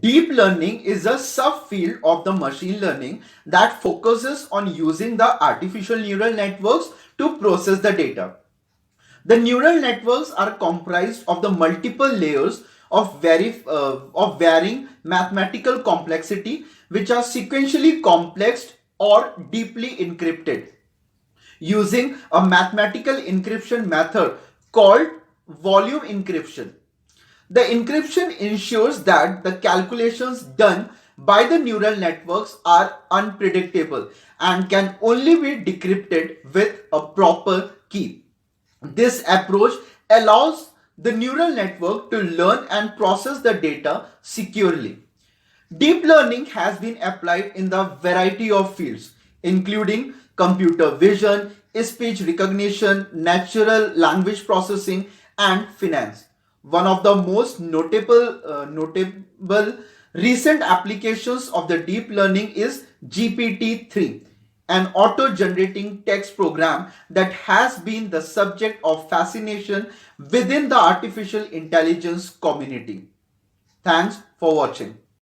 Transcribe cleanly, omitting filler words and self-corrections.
Deep learning is a subfield of the machine learning that focuses on using the artificial neural networks to process the data. The neural networks are comprised of the multiple layers of varying mathematical complexity, which are sequentially complex or deeply encrypted using a mathematical encryption method called volume encryption. The encryption ensures that the calculations done by the neural networks are unpredictable and can only be decrypted with a proper key. This approach allows the neural network to learn and process the data securely. Deep learning has been applied in the variety of fields, including computer vision, speech recognition, natural language processing, and finance. One of the most notable recent applications of the deep learning is GPT-3, an auto-generating text program that has been the subject of fascination within the artificial intelligence community. Thanks for watching.